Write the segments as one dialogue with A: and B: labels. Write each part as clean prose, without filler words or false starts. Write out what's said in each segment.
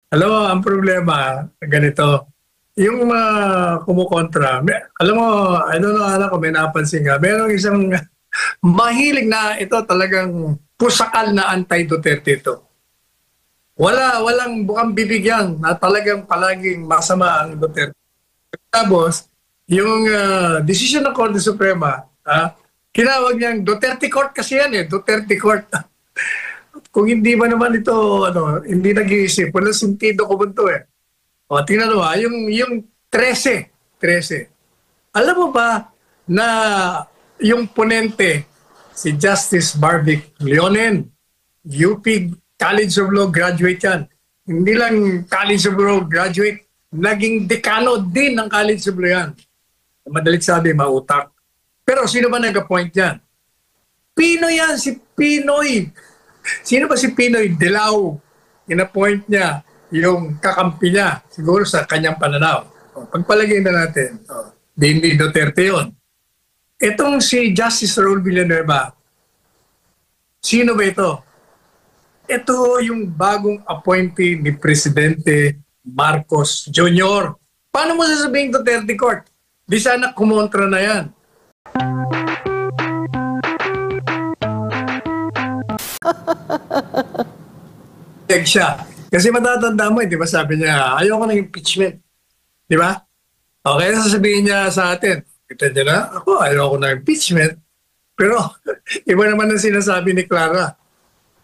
A: Alam mo, ang problema, ganito, yung kumukontra, alam mo, I don't know, alam ko, may napansin ka, merong isang mahilig na ito talagang pusakal na anti-Duterte ito. Walang bukang bibigyan na talagang palaging masama ang Duterte. Tapos, yung desisyon ng Korte Suprema, kinawag niyang Duterte Court kasi yan eh, Duterte Court. Kung hindi ba naman ito, hindi nag-iisip, walang sentido ko ito eh. O, tingnan mo yung 13. Alam mo ba na yung ponente, si Justice Barbie Leonen, UP College of Law graduate yan. Hindi lang College of Law graduate, naging dekano din ng College of Law yan. Madalit sabi, mautak. Pero sino ba nag-appoint yan? Pinoy yan, si Pinoy. Sino ba si Pinoy? Dilaw. In-appoint niya yung kakampi niya, siguro sa kanyang pananaw. Pagpalagay na natin, hindi Duterte yun. Itong si Justice Raul Villanueva, sino ba ito? Ito yung bagong appointee ni Presidente Marcos Jr. Paano mo sasabihin Duterte Court? Di sana kumontra na yan. Siya. Kasi matatanda mo, di ba sabi niya, ayoko ng impeachment. Di ba? Okay, sasabihin niya sa atin, kita niya na, ako ayoko ng impeachment. Pero iba naman ang sinasabi ni Clara.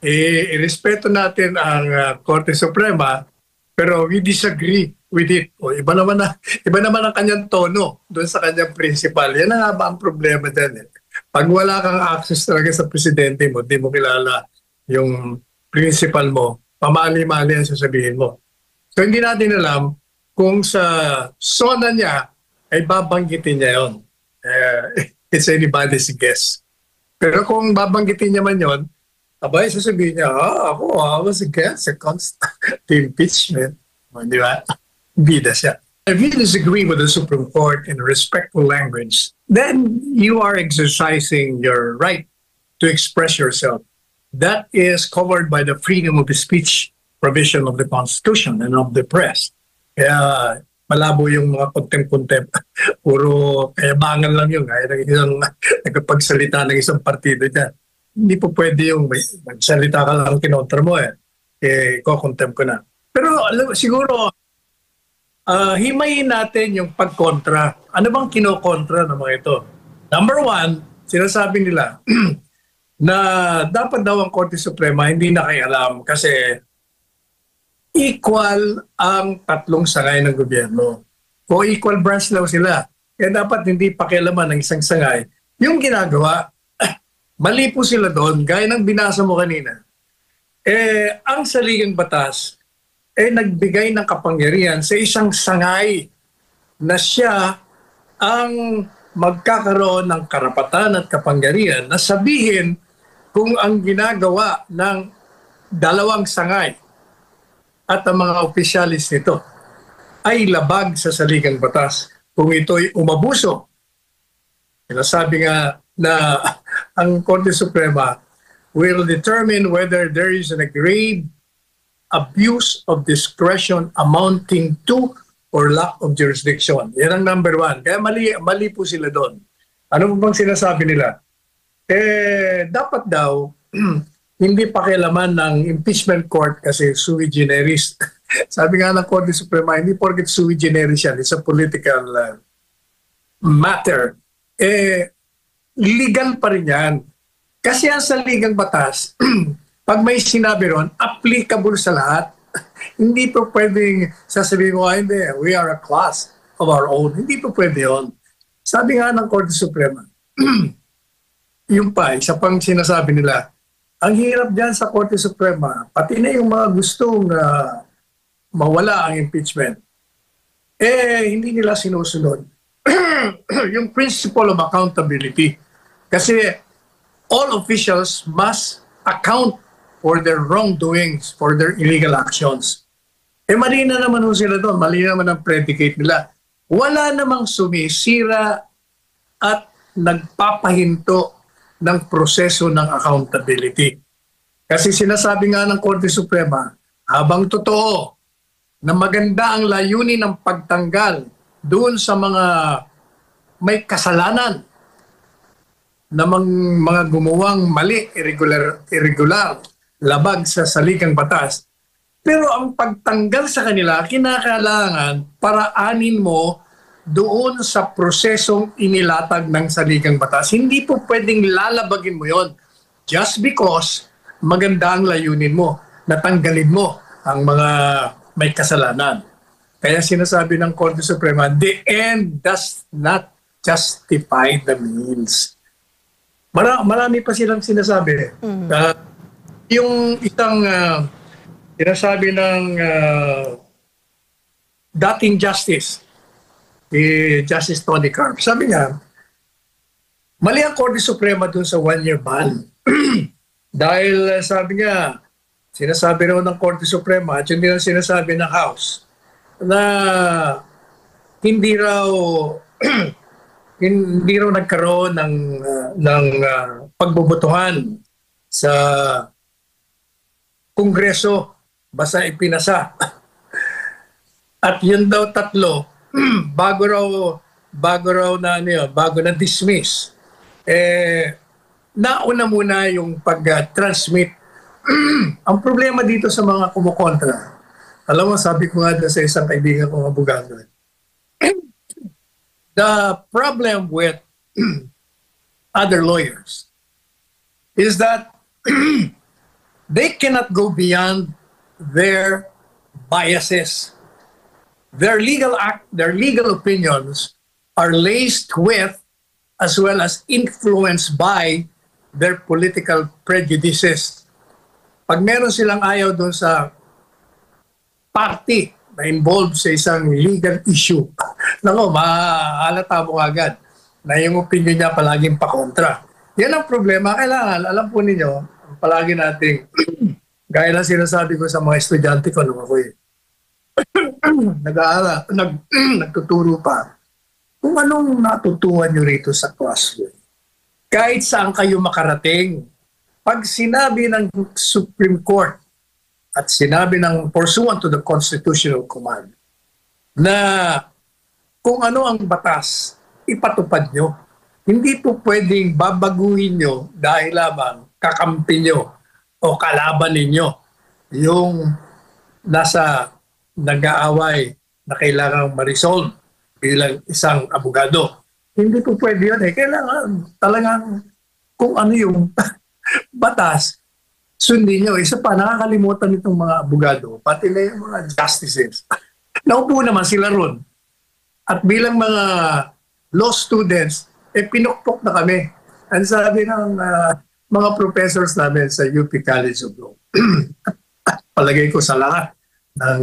A: Irespeto natin ang Korte Suprema, pero we disagree with it. O, iba naman ang kanyang tono doon sa kanyang principal. Yan na nga ba ang problema dyan eh. Pag wala kang access talaga sa presidente mo, di mo kilala yung principal mo, pamali-mali ang sasabihin mo. So hindi natin alam kung sa zona niya ay babanggitin niya yun. It's anybody's guess. Pero kung babanggitin niya man yun, abay sasabihin niya, I was against the impeachment. Di ba? Bida siya. If you disagree with the Supreme Court in respectful language, then you are exercising your right to express yourself. That is covered by the freedom of speech provision of the Constitution and of the press. Kaya malabo yung mga contempt. Puro kayabangan lang yun. Kaya ng isang nagpagsalita ng isang partido dyan. Hindi po pwede yung magsalita ka lang kinontra mo ko-contempt ko na. Pero siguro, himayin natin yung pagkontra. Ano bang kinokontra ng mga ito? Number one, sinasabi nila, na dapat daw ang Korte Suprema hindi nakialam kasi equal ang tatlong sangay ng gobyerno. O equal branch daw sila. Kaya dapat hindi pakialaman ng isang sangay. Yung ginagawa, mali po sila doon, gaya ng binasa mo kanina. Ang saligang batas, nagbigay ng kapangyarihan sa isang sangay na siya ang magkakaroon ng karapatan at kapangyarihan na sabihin kung ang ginagawa ng dalawang sangay at ang mga opisyalis nito ay labag sa saligang batas. Kung ito'y umabuso, sinasabi nga na ang Korte Suprema will determine whether there is a grave abuse of discretion amounting to or lack of jurisdiction. Yan ang number one. Kaya mali po sila doon. Ano bang sinasabi nila? Dapat daw hindi pakialaman ng impeachment court kasi sui generis. Sabi nga ng Korte Suprema, hindi porket sui generis yan, it's a political matter. Legal pa rin yan. Kasi ang saligang batas, pag may sinabi ron, applicable sa lahat. Hindi po pwedeng sasabihin ko, hindi, we are a class of our own. Hindi po pwede yun. Sabi nga ng Korte Suprema, yung pa, isa pang sinasabi nila, ang hirap dyan sa Korte Suprema, pati na yung mga gustong mawala ang impeachment, hindi nila sinusunod yung principle of accountability. Kasi all officials must account for their wrongdoings, for their illegal actions. Mali na naman sila doon, mali naman ang predicate nila. Wala namang sumisira at nagpapahinto ng proseso ng accountability. Kasi sinasabi nga ng Korte Suprema, habang totoo na maganda ang layunin ng pagtanggal doon sa mga may kasalanan na mga gumuwang mali, irregular, labag sa saligang batas. Pero ang pagtanggal sa kanila, kinakailangan paraanin mo doon sa prosesong inilatag ng saligang batas. Hindi po pwedeng lalabagin mo yon just because maganda ang layunin mo, natanggalin mo ang mga may kasalanan. Kaya sinasabi ng Korte Suprema, the end does not justify the means. Marami pa silang sinasabi. Yung isang sinasabi ng dating justice, si Justice Tony Carp, sabi niya, mali ang Korte Suprema dun sa 1-year ban. Dahil sabi niya, sinasabi raw ng Korte Suprema at yun din ang sinasabi ng House na hindi raw hindi raw nagkaroon ng pagbobotohan sa Kongreso basta ipinasa. At yun daw tatlo bago na dismiss nauna muna yung pag-transmit. Ang problema dito sa mga kumukontra, alam mo, sabi ko nga sa isang kaibigan kong abogado, the problem with other lawyers is that they cannot go beyond their biases. Their legal opinions are laced with as well as influenced by their political prejudices. Pag meron silang ayaw doon sa party na involved sa isang legal issue, nako, mahalata mo agad na yung opinion niya palaging pakontra. Yan ang problema. Kailangan, alam po ninyo, palagi nating, gaya lang sinasabi ko sa mga estudyante ko nung ako'y nag-aaral, nagtuturo pa, kung anong natutuhan nyo rito sa classroom. Kahit saan kayo makarating, pag sinabi ng Supreme Court at sinabi ng pursuant to the constitutional command na kung ano ang batas, ipatupad nyo. Hindi po pwedeng babaguhin nyo dahil lamang kakampi nyo o kalaban ninyo yung nasa nag-aaway na kailangang ma-resolve bilang isang abogado. Hindi po pwede yun eh. Kailangan talagang kung ano yung batas, sundin nyo. Isa pa, nakakalimutan itong mga abogado, pati na yung mga justices. Naupo naman sila ron. At bilang mga law students, pinukpok na kami. Ang sabi ng mga professors namin sa UP College of Law, palagay ko sa lahat ng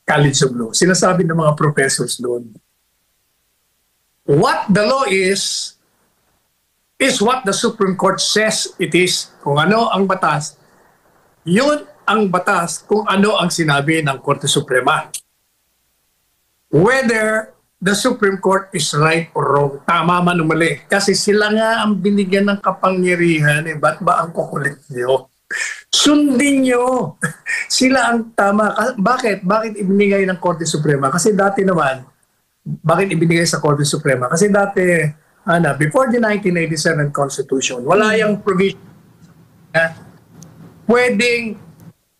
A: College of Law, sinasabi ng mga professors doon, what the law is what the Supreme Court says it is. Kung ano ang batas, yun ang batas kung ano ang sinabi ng Korte Suprema. Whether the Supreme Court is right or wrong, tama man o mali. Kasi sila nga ang binigyan ng kapangyarihan, ba't ba ang kukulit nyo? Sundin nyo. Sila ang tama. Bakit? Bakit ibinigay ng Korte Suprema? Kasi dati naman, bakit ibinigay sa Korte Suprema? Kasi dati, before the 1987 Constitution, wala yung provision na pwedeng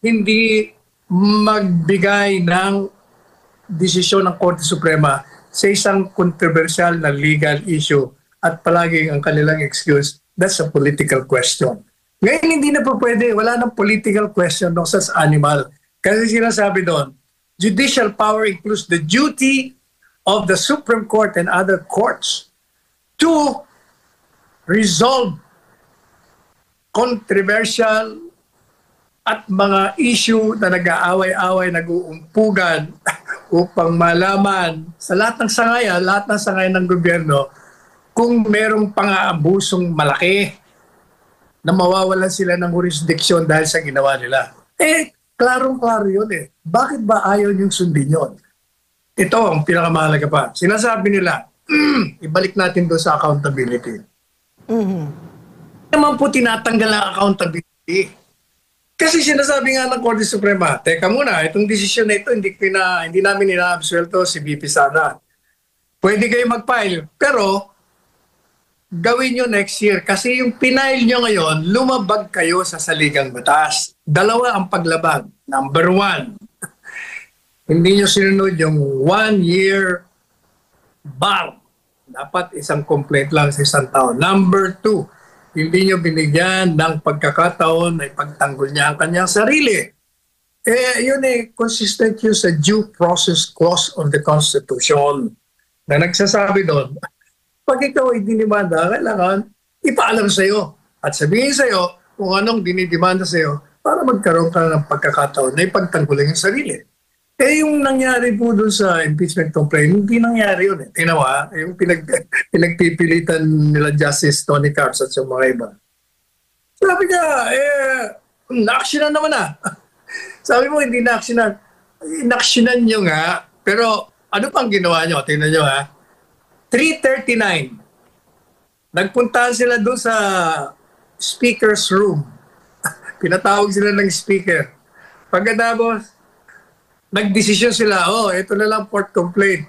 A: hindi magbigay ng desisyon ng Korte Suprema sa isang controversial na legal issue at palaging ang kanilang excuse, that's a political question. Ngayon hindi na po pwede, wala nang political question no such animal. Kasi sinasabi doon, judicial power includes the duty of the Supreme Court and other courts to resolve controversial at mga issue na nag-aaway-away, nag-uumpugan upang malaman sa lahat ng sangayan ng gobyerno kung merong pang-aabusong malaki na mawawalan sila ng jurisdiction dahil sa ginawa nila. Klarong-klaro yun eh. Bakit ba ayaw niyong sundin yun? Ito ang pinakamahalaga pa. Sinasabi nila, ibalik natin doon sa accountability. Naman po tinatanggal ang accountability. Kasi sinasabi nga ng Korte Suprema, teka muna, itong desisyon na ito, hindi namin ina-absuelto si VP Sara. Pwede kayo mag-file, pero gawin nyo next year. Kasi yung pinail nyo ngayon, lumabag kayo sa saligang batas. Dalawa ang paglabag. Number one, hindi nyo sinunod yung 1-year bar. Dapat isang complaint lang sa isang taon. Number two, hindi nyo binigyan ng pagkakataon na ipagtanggol niya ang kanyang sarili. Yun consistent yun sa due process clause of the Constitution na nagsasabi doon, pag ikaw ay dinimanda, kailangan ipaalam sa iyo at sabihin sa iyo kung anong dinidemanda sa iyo para magkaroon ka ng pagkakataon na ipagtanggol ang sarili. Yung nangyari po doon sa impeachment complaint, hindi nangyari yun. Tinawa, yung pinagpipilitan nila Justice Tony Carps at sa mga iba. Sabi niya, na-actionan naman na. Sabi mo, hindi na-actionan. In-actionan nyo nga, pero ano pang ginawa nyo? Tingnan nyo 3:39. Nagpuntahan sila doon sa speaker's room. Pinatawag sila ng speaker. Pagkatapos, nagdesisyon sila, ito na lang fourth complaint.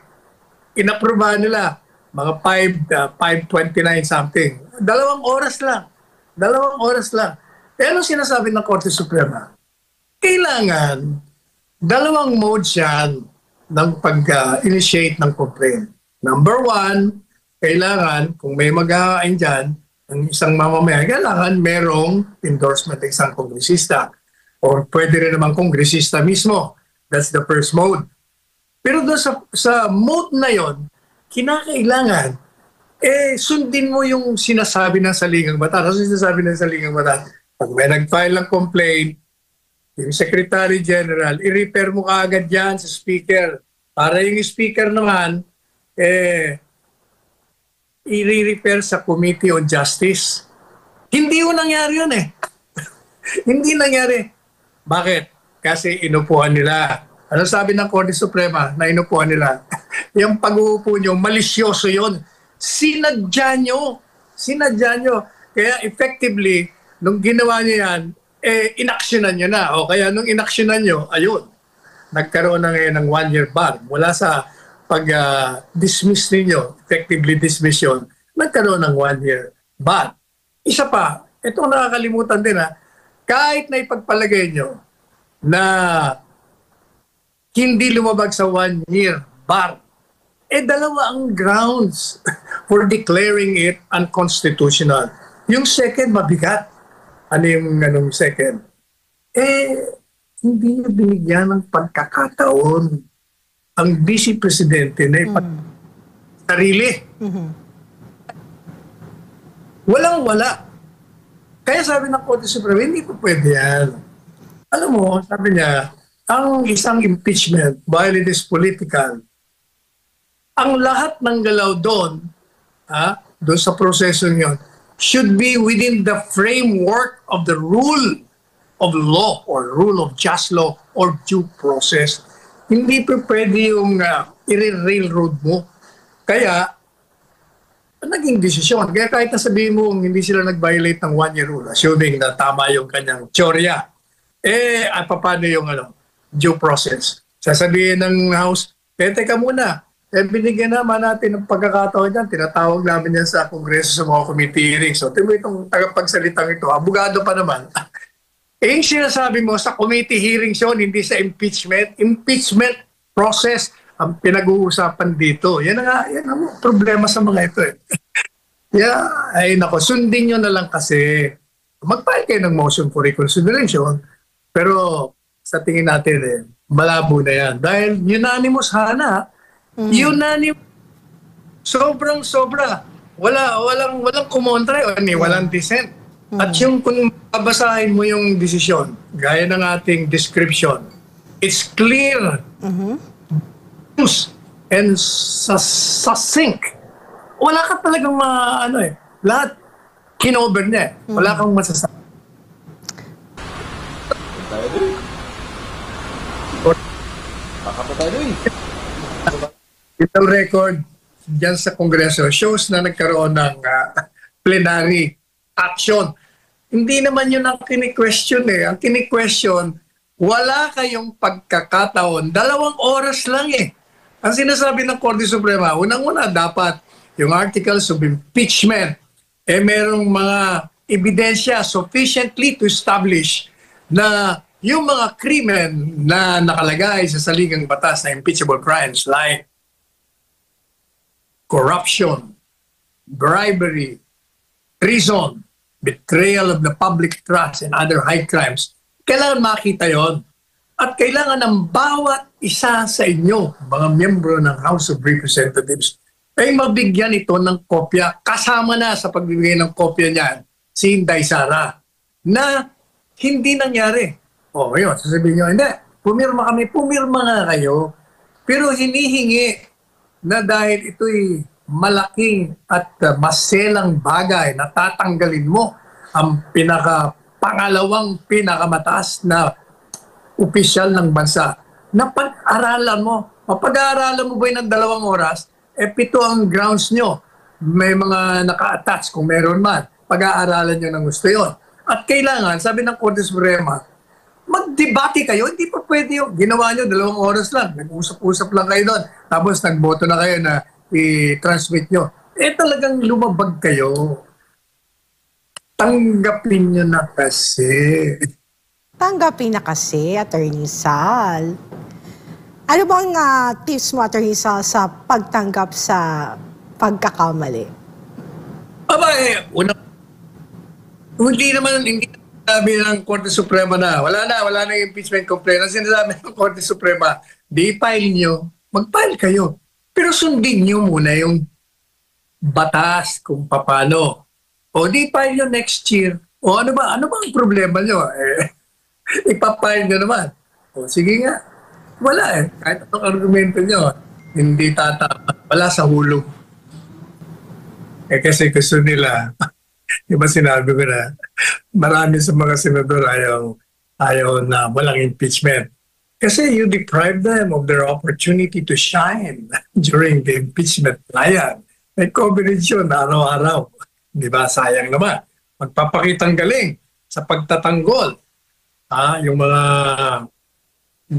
A: Inaprubahan nila, mga 5:29 something. 2 oras lang. 2 oras lang. Pero sinasabi ng Korte Suprema, kailangan 2 modes yan ng pag-initiate ng complaint. Number one, kailangan, kung may mag-ahain dyan, ng isang mamamayan, kailangan merong endorsement ng isang kongresista. O pwede rin naman kongresista mismo. That's the first mode. Pero doon sa mode na yon, kinakailangan, sundin mo yung sinasabi ng saligang batas. Ano sinasabi ng saligang batas? Pag may nag-file ng complaint, yung Secretary General, i-repair mo kaagad yan sa speaker. Para yung speaker naman, i-repair sa Committee on Justice. Hindi yun nangyari yun Hindi nangyari. Bakit? Kasi inupuan nila. Ano sabi ng Korte Suprema na inupuan nila? Yung pag-uupo nyo, malisyoso yun. Sinadya nyo. Kaya effectively, nung ginawa nyo yan, inaksyonan nyo na. O kaya nung inaksyonan nyo, ayun, nagkaroon na ngayon ng 1-year ban. Mula sa pag-dismiss ninyo, effectively dismiss yun, nagkaroon ng 1-year ban. Isa pa, itong nakakalimutan din kahit na ipagpalagay nyo na hindi lumabag sa 1-year bar, dalawa ang grounds for declaring it unconstitutional. Yung second, mabigat. Ano yung second? Hindi niya binigyan ng pagkakataon ang Vice Presidente na sarili. Walang-wala. Kaya sabi ng Korte Suprema, hindi po pwede yan. Alam mo, sabi niya, ang isang impeachment, while it is political, ang lahat ng galaw doon sa proseso niyon, should be within the framework of the rule of law or rule of just law or due process. Hindi pa pwede yung i-railroad mo. Kaya, naging desisyon. Kaya kahit nasabihin mo hindi sila nag-violate ng 1-year rule, assuming na tama yung kanyang teorya, paano yung due process? Sasabihin ng House, teka muna, binigyan naman natin ng pagkakataon dyan, tinatawag namin yan sa Kongreso sa mga committee hearings. So, tingnan mo itong tagapagsalitang ito, abogado pa naman. Yung sinasabi mo sa committee hearings yun, hindi sa impeachment. Impeachment process ang pinag-uusapan dito. Yan ang problema sa mga ito sundin nyo na lang kasi. Mag-file kayo ng motion for reconsideration, pero sa tingin natin, malabo na yan. Dahil unanimous unanimous. Sobrang-sobra. Walang kumontra, walang dissent. At yung kung babasahin mo yung desisyon, gaya ng ating description, it's clear and succinct. Wala ka talagang lahat kinover niya. Wala kang masasabi. Itong record dyan sa Kongreso shows na nagkaroon ng plenary action. Hindi naman yun ang kini-question eh. Ang kini-question, wala kayong pagkakataon. 2 oras lang eh. Ang sinasabi ng Korte Suprema, unang-una dapat yung articles of impeachment, merong mga ebidensya sufficiently to establish na yung mga krimen na nakalagay sa saligang batas na impeachable crimes like corruption, bribery, treason, betrayal of the public trust, and other high crimes, kailangan makita yon. At kailangan ng bawat isa sa inyo, mga miyembro ng House of Representatives, ay mabigyan ito ng kopya. Kasama na sa pagbibigay ng kopya niyan si Inday Sara na hindi nangyari. O, yun, sasabihin nyo, hindi, pumirma nga kayo, pero hinihingi na dahil ito'y malaking at maselang bagay na tatanggalin mo ang pangalawang pinakamataas na opisyal ng bansa na pag-aralan mo. Mapag-aaralan mo ba ng 2 oras, 7 ang grounds nyo. May mga naka-attach kung meron man. Pag-aaralan nyo ng gusto yon. At kailangan, sabi ng Korte Suprema, mag-debate kayo. Hindi pa pwede yung ginawa nyo 2 oras lang. Nag-usap-usap lang kayo doon. Tapos nagboto na kayo na i-transmit nyo. Talagang lumabag kayo. Tanggapin nyo na kasi.
B: Tanggapin na kasi, Attorney Sal. Ano bang tips mo, Attorney Sal, sa pagtanggap sa pagkakamali?
A: Hindi sabi ng Korte Suprema na wala na yung impeachment complaint. Ang sinasabi ng Korte Suprema, di-file nyo, mag-file kayo. Pero sundin nyo muna yung batas kung paano. O di-file nyo next year. O ano ba ang problema nyo? Ipapile nyo naman. O sige nga. Wala eh. Kahit anong argumento nyo, hindi tatama. Wala sa hulog. Kasi gusto nila, di ba sinabi ko na, marami sa mga senador ayaw na walang impeachment. Kasi you deprive them of their opportunity to shine during the impeachment trial. May coverage yun araw-araw. Di ba? Sayang naman. Magpapakitang galing sa pagtatanggol. Yung mga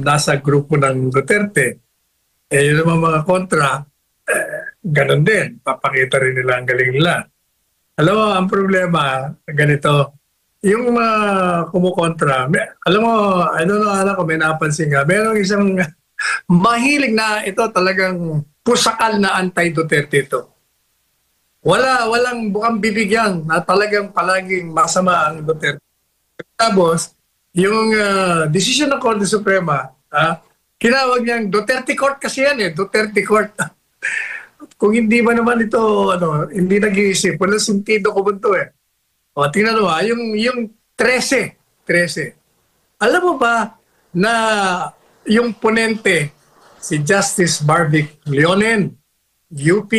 A: nasa grupo ng Duterte. Yun naman mga kontra, ganun din. Papakita rin nila ang galing nila. Alam mo, ang problema, ganito, yung mga kumukontra, alam mo, I don't know, alam ko, may napansin nga, merong isang mahilig na ito talagang pusakal na anti-Duterte ito. Walang bukang bibigyan na talagang palaging masama ang Duterte. Tapos, yung decision ng Korte Suprema, kinawag niyang Duterte Court kasi yan eh, Duterte Court. Kung hindi ba naman ito, hindi nag-iisip, walang sentido ko bunto eh. O, tingnan mo yung 13. Alam mo ba na yung ponente, si Justice Barbic Leonen, UP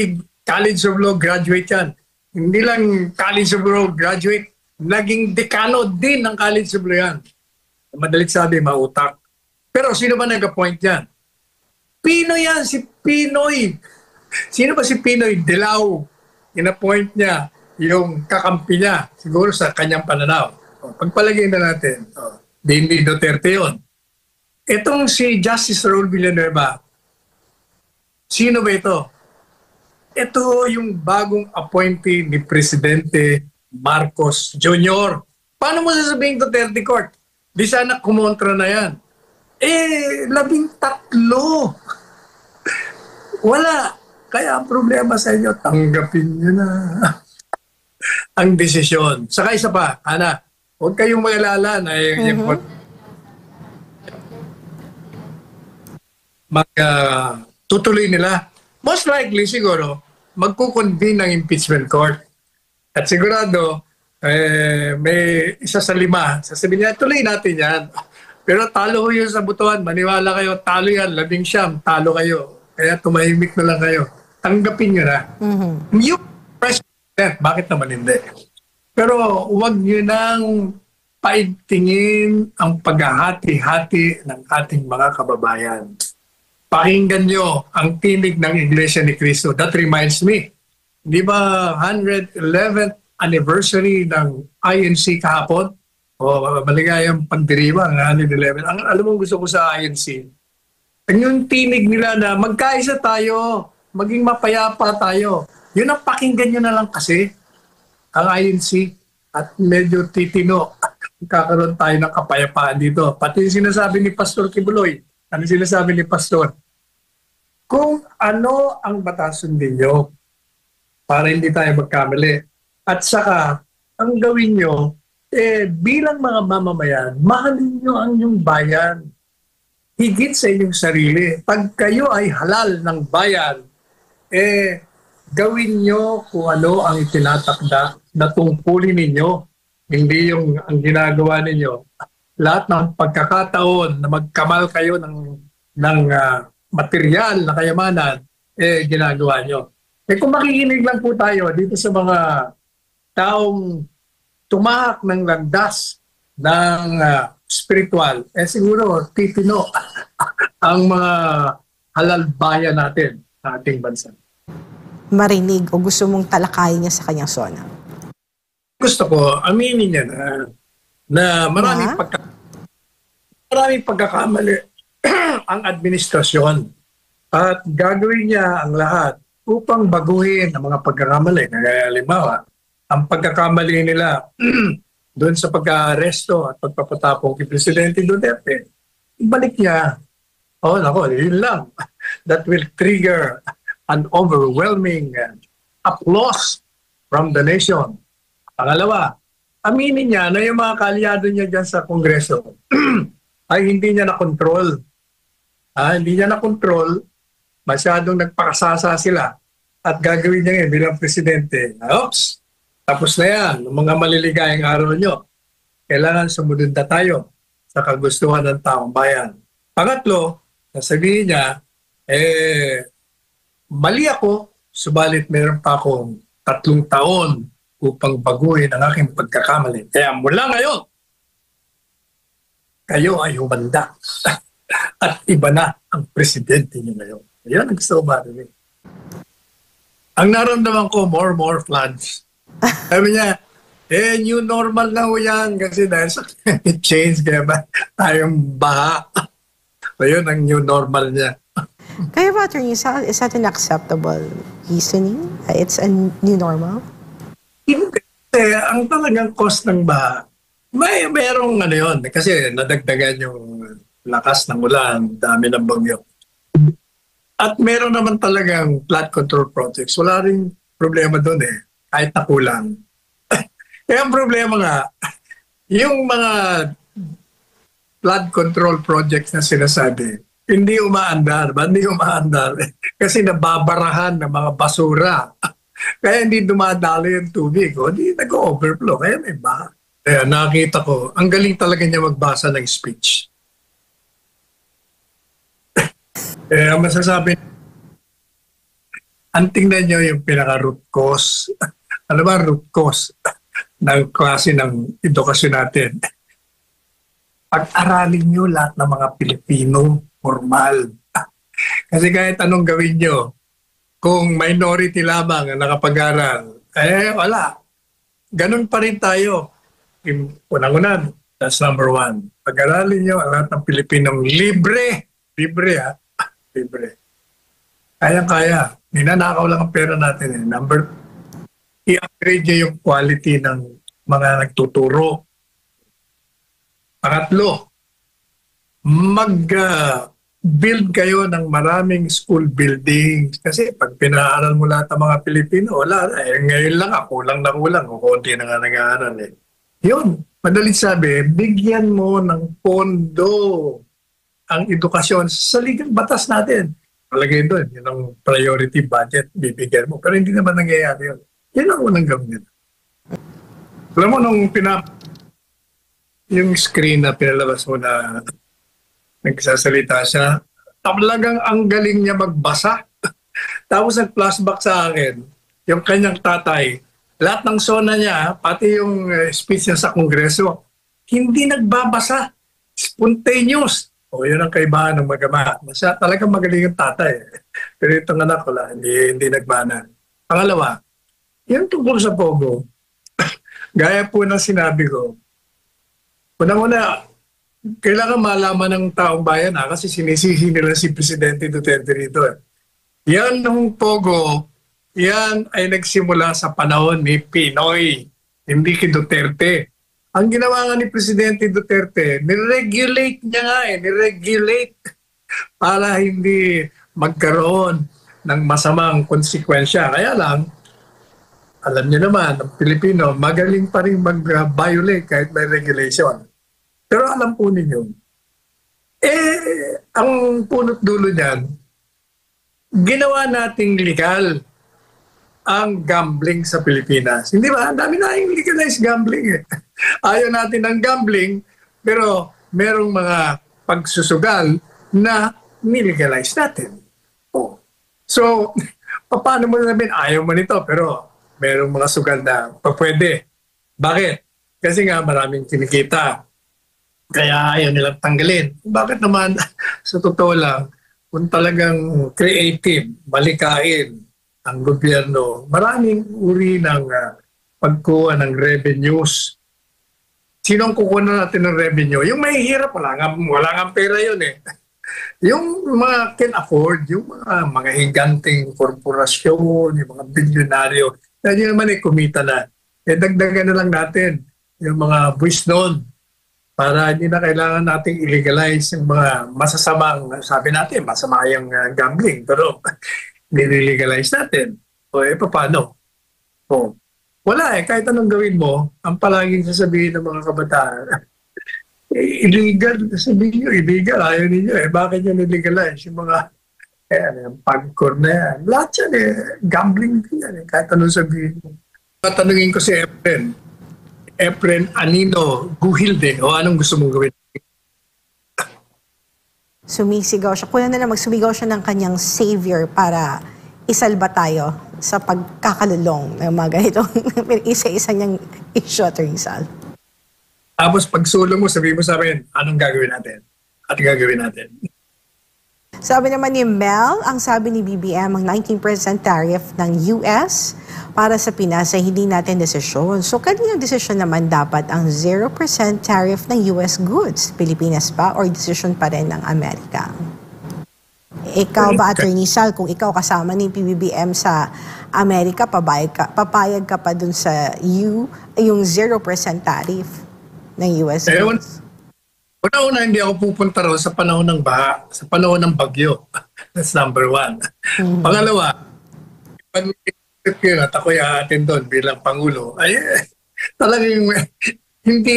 A: College of Law graduate yan. Hindi lang College of Law graduate, naging dekano din ng College of Law yan. Madalit sabi, mautak. Pero sino ba nag-appoint yan? Pinoy yan, si Pinoy. Sino ba si Pinoy? Dilao. In-appoint niya yung kakampi niya, siguro sa kanyang pananaw. Pagpalagay na natin, hindi Duterte yun. Itong si Justice Raul Villanueva, sino ba ito? Ito yung bagong appointee ni Presidente Marcos Jr. Paano mo sasabihin Duterte Court? Di sana kumontra na yan. 13. Wala. Kaya ang problema sa inyo, tanggapin nyo na ang desisyon. Saka isa pa, huwag kayong mag-alala na tutuloy nila. Most likely, siguro, magkukonvene ng impeachment court. At sigurado, may isa sa 5. Sasabihin niya, tuloy natin yan. Pero talo yun sa butuan. Maniwala kayo, talo yan. 11, talo kayo. Kaya tumahimik na lang kayo. Tanggapin nyo na. Yung president, bakit naman hindi? Pero huwag nyo nang paigtingin ang paghahati-hati ng ating mga kababayan. Pakinggan nyo ang tinig ng Iglesia ni Cristo. That reminds me, di ba 111th anniversary ng INC kahapon. O maligayang pandiriwang, 11. Alam mo gusto ko sa INC, yung tinig nila na magkaisa tayo, maging mapayapa tayo. Yun ang pakinggan nyo na lang kasi, ang INC, at medyo titino. Kakaroon tayo ng kapayapaan dito. Pati yung sinasabi ni Pastor Kibuloy, ano sinasabi ni Pastor? Kung ano ang batasan ninyo para hindi tayo magkamali. At saka, ang gawin nyo, bilang mga mamamayan, mahalin nyo ang inyong bayan. Higit sa inyong sarili. Pag kayo ay halal ng bayan, gawin nyo kung ano ang itinatakda na tungkulin ninyo. Hindi yung ang ginagawa ninyo. Lahat ng pagkakataon na magkamal kayo ng material na kayamanan, ginagawa nyo. Kung makikinig lang po tayo dito sa mga taong tumahak ng landas ng spiritual, siguro titino ang mga halal bayan natin sa ating bansa.
B: Marinig o gusto mong talakayin niya sa kanyang sona?
A: Gusto ko, aminin niya na maraming pagkakamali ang administrasyon at gagawin niya ang lahat upang baguhin ang mga pagkakamali. Halimbawa, ang pagkakamali nila doon sa pagka-aresto at pagpapatapong kay Presidente Duterte, ibalik niya. Yun lang. That will trigger an overwhelming applause from the nation. Pangalawa, aminin niya na yung mga kaalyado niya dyan sa Kongreso ay hindi niya na-control. Hindi niya na-control, masyadong nagpakasasa sila at gagawin niya bilang presidente. Oops! Tapos na yan, mga maliligayang araw nyo. Kailangan sumunod na tayo sa kagustuhan ng taong bayan. Pangatlo, sasabihin niya, mali ako, subalit meron pa akong 3 taon upang baguhin ang aking pagkakamali. Kaya mula ngayon, kayo ay humanda. At iba na ang presidente niyo ngayon. Yan ang gusto ko marinig. Ang naramdaman ko, more floods. Sabi niya, new normal na ho yan kasi dahil sa climate change, kaya ba tayong baha. So yun ang new normal niya.
B: Kaya ba, Attorney Sal, is that an acceptable reasoning? It's a new normal?
A: Hindi. Ang talagang cost ng baha, merong ano yun. Kasi nadagdagan yung lakas ng ulan, dami ng bagyo. At meron naman talagang flood control projects. Wala rin problema doon kahit na kulang. Kaya ang problema nga, yung mga flood control projects na sinasabi, hindi umaandar. Ba't hindi umaandar? Kasi nababarahan ng mga basura. Kaya hindi dumadalo yung tubig. Hindi nag-overflow. Kaya may baha. Kaya nakita ko, ang galing talaga niya magbasa ng speech. Ang masasabi, ang tingnan nyo yung pinaka-root cause. Ano ba root cause ng klase ng edukasyon natin? Pag-aralin nyo lahat ng mga Pilipino formal. Kasi kahit anong gawin nyo, kung minority lamang ang nakapag-aral, wala. Ganun pa rin tayo. Unang-unan, that's number 1. Pag-aralin nyo ang lahat ng Pilipinong libre. Libre libre. Kaya-kaya. Ninanakaw lang ang pera natin. Number, i-upgrade nyo yung quality ng mga nagtuturo. Pangatlo, mag-build kayo ng maraming school buildings. Kasi pag pinaaral mo lahat ng mga Pilipino, wala. Ngayon lang kulang na kulang. Kunti na nga nag-aaral Yun, madalit sabi, bigyan mo ng pondo ang edukasyon sa ligang batas natin. Palagay doon, yun ang priority budget, bibigyan mo. Pero hindi naman nangyayari yun. Yan ang unang gawin. Alam mo, nung yung screen na pinalabas mo na nagsasalita siya, talagang ang galing niya magbasa. Tapos nag-flashback sa akin, yung kanyang tatay, lahat ng sona niya, pati yung speech niya sa Kongreso, hindi nagbabasa. Spontaneous. Yun ang kaibahan ng mag-ama. Talagang magaling yung tatay. Pero itong anak ko lang, hindi nagbana. Pangalawa, yung tungkol sa Pogo, Gaya po ng sinabi ko, unang-una, kailangan malaman ng taong bayan kasi sinisisi nila si Presidente Duterte rito. Yan ng Pogo, yan ay nagsimula sa panahon ni Pinoy, hindi kay Duterte. Ang ginawa nga ni Presidente Duterte, niregulate niya nga niregulate para hindi magkaroon ng masamang konsekwensya. Kaya lang, alam niyo naman, ang Pilipino, magaling pa rin mag-violate kahit may regulation. Pero alam po ninyo, ang punot dulo niyan, ginawa nating legal ang gambling sa Pilipinas. Hindi ba? Ang dami na yung legalized gambling. Ayaw natin ng gambling, pero merong mga pagsusugal na nilegalize natin. Oh. So, paano mo namin ayaw mo nito, pero merong mga sugal na pwede. Bakit? Kasi nga maraming kinikita. Kaya ayaw nilang tanggalin. Bakit naman, sa totoo lang, kung talagang creative, malikain ang gobyerno, maraming uri ng pagkuha ng revenues. Sinong kukuha natin ng revenue? Yung mahihirap, wala nga pera yun eh. Yung mga can afford, yung mga higanting korporasyon, yung mga bilyonaryo, yun naman kumita na. Dagdagan na lang natin yung mga buwis noon para hindi na kailangan nating illegalize yung mga masasamang, sabi natin, masama yung gambling, pero nililegalize natin. O paano? O, wala kahit anong gawin mo, ang palaging sasabihin ng mga kabataan, illegal, sabihin nyo, illegal, ayaw ninyo bakit nyo nilegalize yung mga yung pagkor na yan. Lahat yan gambling din yan kahit anong sabihin mo. Tatanungin ko si Efren Anino Guhilde, o anong gusto mong gawin?
B: Sumisigaw siya. Kulang na lang magsumigaw siya ng kanyang savior para isalba tayo sa pagkakalulong ng mga ganitong isa-isa niyang issue, Atty. Sal.
A: Tapos pag sulong mo, sabihin mo sa amin, anong gagawin natin? At gagawin natin.
B: Sabi naman ni Mel, ang sabi ni BBM, ang 19% tariff ng US para sa Pinas ay hindi natin desisyon. So, kaninong desisyon naman dapat ang 0% tariff ng US goods? Pilipinas ba or desisyon pa rin ng Amerika? Ikaw ba, Atty. Sal, kung ikaw kasama ni PBBM sa Amerika, papayag ka pa dun sa yung 0% tariff ng US goods?
A: Una-una, hindi ako pupunta raw sa panahon ng baha, sa panahon ng bagyo. That's number one. Pangalawa, pag at ako'y aatin doon bilang Pangulo, ay talagang hindi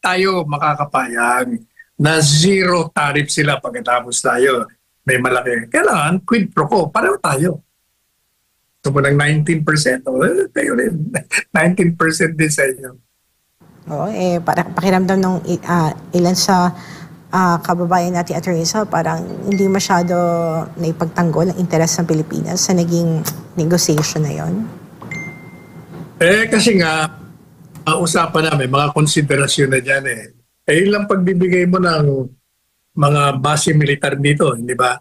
A: tayo makakapayag na zero tariff sila pagkatapos tayo. May malaki. Kailangan, quid pro quo, pareho tayo. So, mo ng 19%, kayo rin. 19% din sa inyo.
B: Oo, para pakiramdam ng ilan sa kababayan natin, Atty. Sal, parang hindi masyado naipagtanggol ang interes ng Pilipinas sa naging negotiation na yon.
A: Kasi nga, usapan namin, mga konsiderasyon na dyan ilang pagbibigay mo ng mga base militar dito, hindi ba?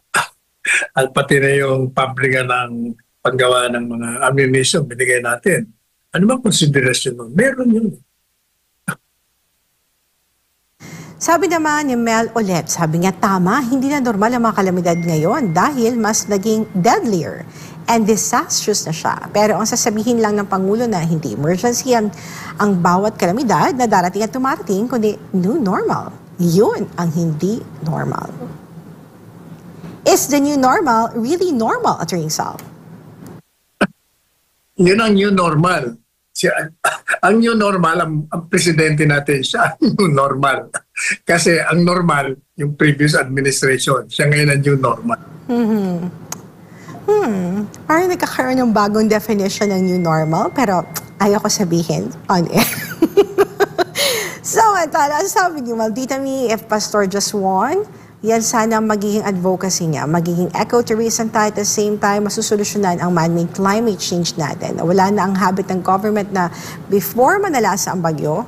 A: At pati na yung pabrika ng paggawa ng mga ammunition binigay natin. Ano bang konsiderasyon mo? Meron yun.
B: Sabi naman ni Mel ulit, sabi niya tama, hindi na normal ang mga kalamidad ngayon dahil mas naging deadlier and disastrous na siya. Pero ang sasabihin lang ng Pangulo na hindi emergency ang bawat kalamidad na darating at tumarating, kundi new normal. Yun ang hindi normal. Is the new normal really normal, Atty. Sal?
A: Yun ang new normal. Ang new normal, ang presidente natin, siya ang new normal. Kasi ang normal, yung previous administration, siya ngayon ang new normal.
B: Parang nagkakaroon ng bagong definition ng new normal, pero ayoko sabihin on air. So, sabi ni Maldita Me, if Pastor just won, yan sana magiging advocacy niya, magiging ecotourism tayo at the same time masusolusyonan ang man-made climate change natin. Wala na ang habit ng government na before manalasa ang bagyo,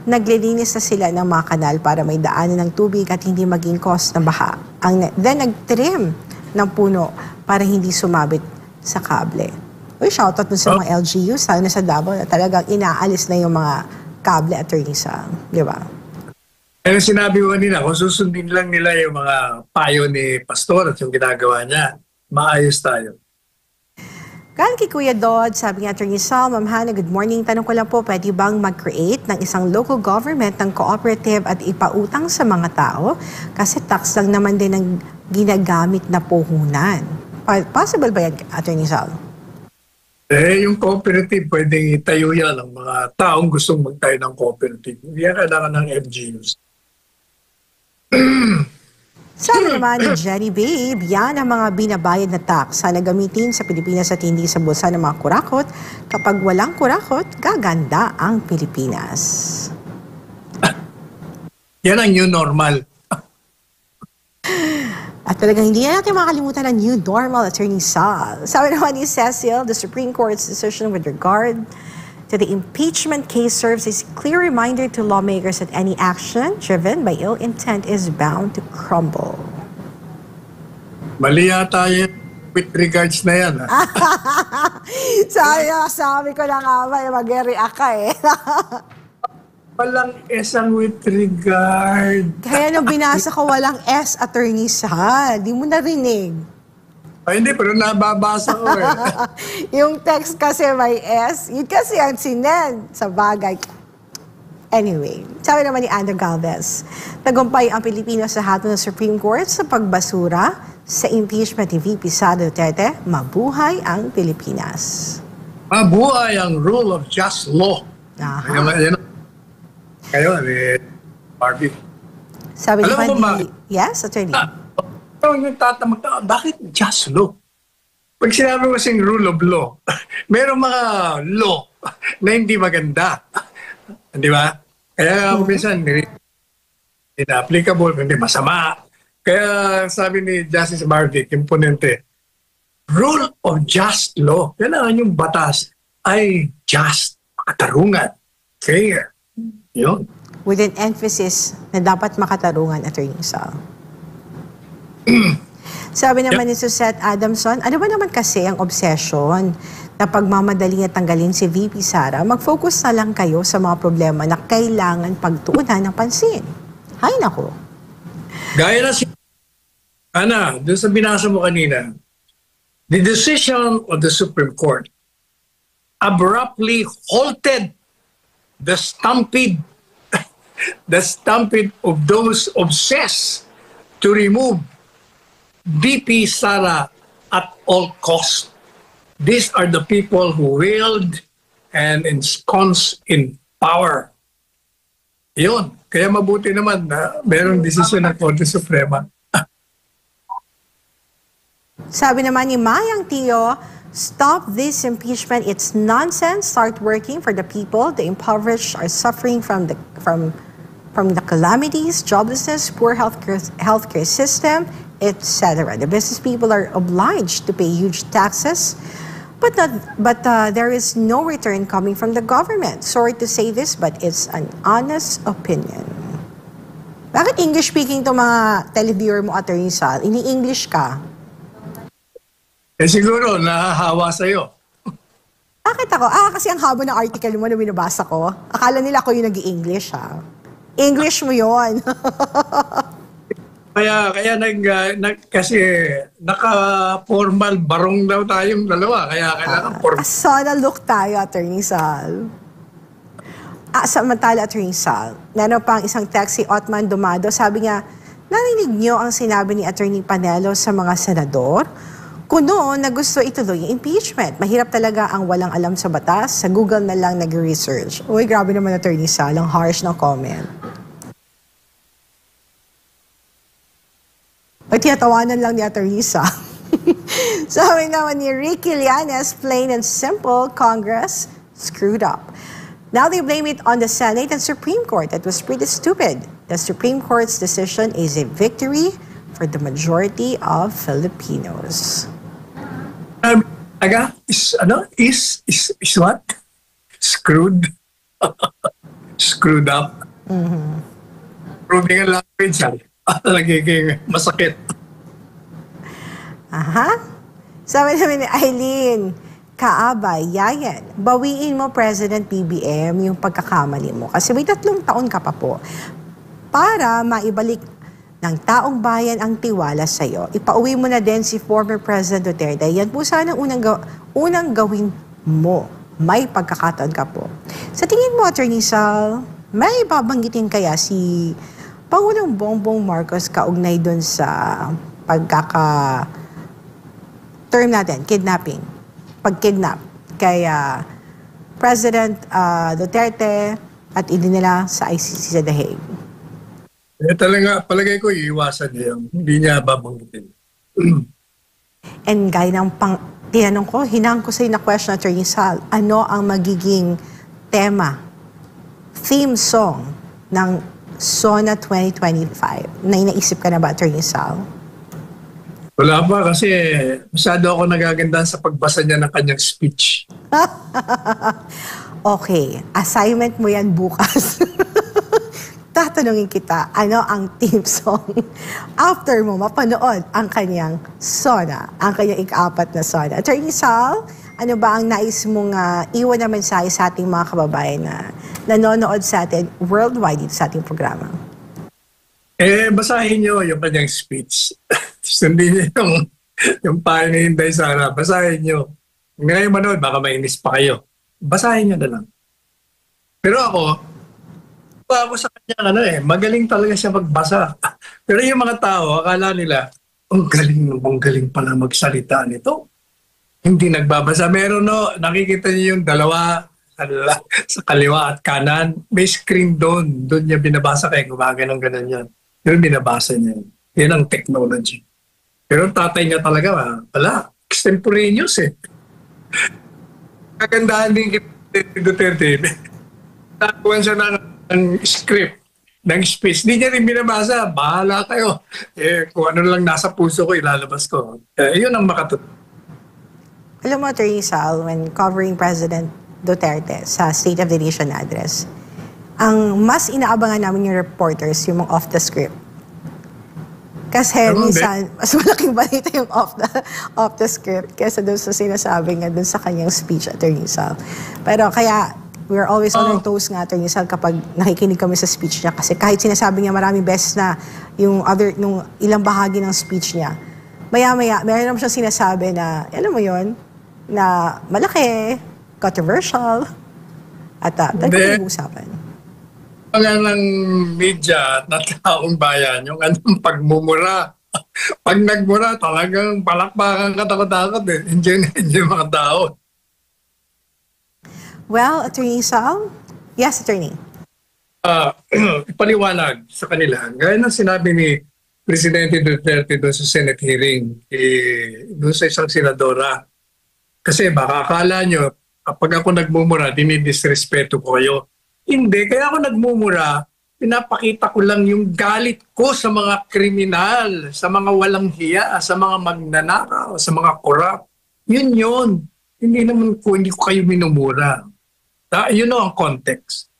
B: naglilinis na sila ng mga kanal para may daanan ng tubig at hindi maging cause ng baha. Then nagtrim ng puno para hindi sumabit sa kable. Uy, shoutout dun sa mga LGUs, lalo na sa Davao, na talagang inaalis na yung mga kable, Attorney Sal. Di ba?
A: Kaya sinabi ko kanina, kung susundin lang nila yung mga payo ni Pastor at yung ginagawa niya, maayos tayo.
B: Kan kay Kuya Dod, sabi ni Attorney Sal, Ma'am Hannah, good morning. Tanong ko lang po, pwede bang mag-create ng isang local government ng cooperative at ipautang sa mga tao? Kasi tax lang naman din ang ginagamit na puhunan. Possible ba yan, Attorney Sal?
A: Yung cooperative, pwedeng itayo yan ng mga taong gustong magtayo ng cooperative. Hindi yan kailangan ng FGUs.
B: Sabi naman ni Jenny Babe, yan ang mga binabayad na tax. Sana gamitin sa Pilipinas at hindi sa bulsa ng mga kurakot. Kapag walang kurakot, gaganda ang Pilipinas.
A: Yan ang new normal.
B: At talagang hindi natin makalimutan ang new normal, Attorney Sal. Sabi naman ni Cecil, the Supreme Court's decision with regard to the impeachment case serves as a clear reminder to lawmakers that any action driven by ill intent is bound to crumble.
A: Mali yata yun with regards na yan.
B: Sabi ko na nga ba, mag-react ka eh.
A: Walang esang with regard.
B: Kaya nung binasa ko walang S, Attorney Sal. Di mo narinig.
A: Ay, hindi, pero nababasa ko eh.
B: Yung text kasi may S, yun kasi ang sinend sa bagay. Anyway, sabi naman ni Andrew Galvez, tagumpay ang Pilipinas sa hatol ng Supreme Court sa pagbasura sa impeachment ni VP Sara Duterte. Mabuhay ang Pilipinas.
A: Mabuhay ang rule of just law. Kayo, Barbie.
B: Sabi
A: Alam mo
B: naman yes, Attorney.
A: Yung tatamag, bakit just law? Pag sinabi mo kasing rule of law, merong mga law na hindi maganda. Di ba? Kaya minsan, inapplicable, hindi masama. Kaya sabi ni Justice Bardic, yung ponente, rule of just law. Kailangan yung batas ay just, makatarungan, fair. Yun.
B: With an emphasis na dapat makatarungan, Attorney Sal. Sabi naman ni Suzette Adamson, ano ba naman kasi ang obsession na pagmamadali at tanggalin si VP Sara? Mag-focus na lang kayo sa mga problema na kailangan pagtuunan ng pansin. Hay nako.
A: Gaya na si Ana, doon sa binasa mo kanina, the decision of the Supreme Court abruptly halted the stampede of those obsessed to remove VP Sara at all costs. These are the people who wield and ensconce in power. Yun. Kaya mabuti naman na merong desisyon ng Korte Suprema.
B: Sabi naman ni Mayang Tio, stop this impeachment. It's nonsense. Start working for the people. The impoverished are suffering from the calamities, joblessness, poor healthcare system, etc. The business people are obliged to pay huge taxes, but there is no return coming from the government. Sorry to say this, but it's an honest opinion. Bakit English speaking to mga televiewer mo, Attorney Sal? Ini-English ka.
A: Siguro nahahawa sa'yo.
B: Bakit ako? Kasi ang haba ng article mo na binabasa ko. Akala nila ako yung nag-i-English, ha? English mo yon.
A: Kaya kasi naka-formal barong daw tayong dalawa. Kaya kailangan formal.
B: Sana look tayo, Attorney Sal. Samantala, Attorney Sal, meron pang isang text si Otman Dumado. Sabi niya, narinig niyo ang sinabi ni Attorney Panelo sa mga senador? Kuno na gusto ituloy yung impeachment. Mahirap talaga ang walang alam sa batas. Sa Google na lang nag-research. Uy, grabe naman, Attorney Sal. Ang harsh na comment. Pagtiyatawanan lang ni Attorney Sal. Sabi naman ni Ricky Llanes, plain and simple, Congress screwed up. Now they blame it on the Senate and Supreme Court. That was pretty stupid. The Supreme Court's decision is a victory for the majority of Filipinos.
A: Is what? Screwed? Screwed up? Proving ang language yan. Nagiging masakit.
B: Aha. Sabi namin ni Eileen, Kaabay, Yayan, bawiin mo President BBM yung pagkakamali mo. Kasi may 3 taon ka pa po para maibalik ng taong bayan ang tiwala sa iyo. Ipauwi mo na din si former President Duterte. Yan po sana unang gawin mo. May pagkakataon ka po. Sa tingin mo, Attorney Sal, may babanggitin kaya si Pangulong Bongbong Marcos kaugnay dun sa term natin, kidnapping, pag-kidnap kay President Duterte at nila sa ICC sa The Hague?
A: Talaga, palagay ko, iiwasan niya yan. Hindi niya babanggitin.
B: And gaya ng tinanong ko, hinang ko sa'yo na question, Attorney Sal, ano ang magiging theme song ng SONA 2025? Naisip ka na ba, Attorney Sal?
A: Wala pa kasi masyado ako nagagandahan sa pagbasa niya ng kanyang speech.
B: Okay, assignment mo yan bukas. Tatanungin kita, ano ang theme song after mo mapanood ang kanyang SONA, ang kanyang ika-4 na SONA. Attorney Sal, ano ba ang nais mong iwan na mensahe sa ating mga kababayan na nanonood sa atin worldwide dito sa ating programa?
A: Basahin niyo yung kanyang speech. Sundin niyo yung payo ni Inday Sara. Basahin niyo. Ngayon manood, baka mainis pa kayo. Basahin niyo na lang. Pero ako sa kanya, magaling talaga siya magbasa. Pero yung mga tao, akala nila, ang galing pala magsalita nito. Hindi nagbabasa. Meron nakikita niyo yung dalawa sa kaliwa at kanan. May screen doon. Doon niya binabasa kaya gumagano'n yan. Pero binabasa niya. Yan ang technology. Pero ang tatay niya talaga, extemporaneous Kagandahan din kay Duterte. Nakakuha siya ng script, ng speech. Hindi niya rin binabasa. Bahala kayo. Kung ano lang nasa puso ko, ilalabas ko. Yun ang makatutulong.
B: Alam mo, Attorney Sal, when covering President Duterte sa State of the Nation address, ang mas inaabangan namin yung reporters, yung mga off the script. Kasi minsan, mas malaking balita yung off the script kaysa doon sa sinasabi nga doon sa kanyang speech, Attorney Sal. Pero kaya, we're always on our toes nga, Attorney Sal, kapag nakikinig kami sa speech niya. Kasi kahit sinasabi niya maraming beses na nung ilang bahagi ng speech niya, maya-maya, meron naman siya sinasabi na, alam mo yon na malaki, controversial, at talagang usapan.
A: Mga ng media at taong bayan, yung anong pagmumura. Pag nagmura, talagang palakpakan katakot-takot Enjoy mga tao.
B: Well, Attorney Sal? Yes, Attorney.
A: Ipaliwanag sa kanila. Gaya ng sinabi ni Presidente Duterte doon sa Senate hearing, doon sa isang senadora. Kasi baka akala nyo, kapag ako nagmumura, dinidisrespeto ko kayo. Hindi, kaya ako nagmumura, pinapakita ko lang yung galit ko sa mga kriminal, sa mga walang hiya, sa mga magnanakaw, sa mga korap. Yun. Hindi ko kayo minumura. Yun ang context.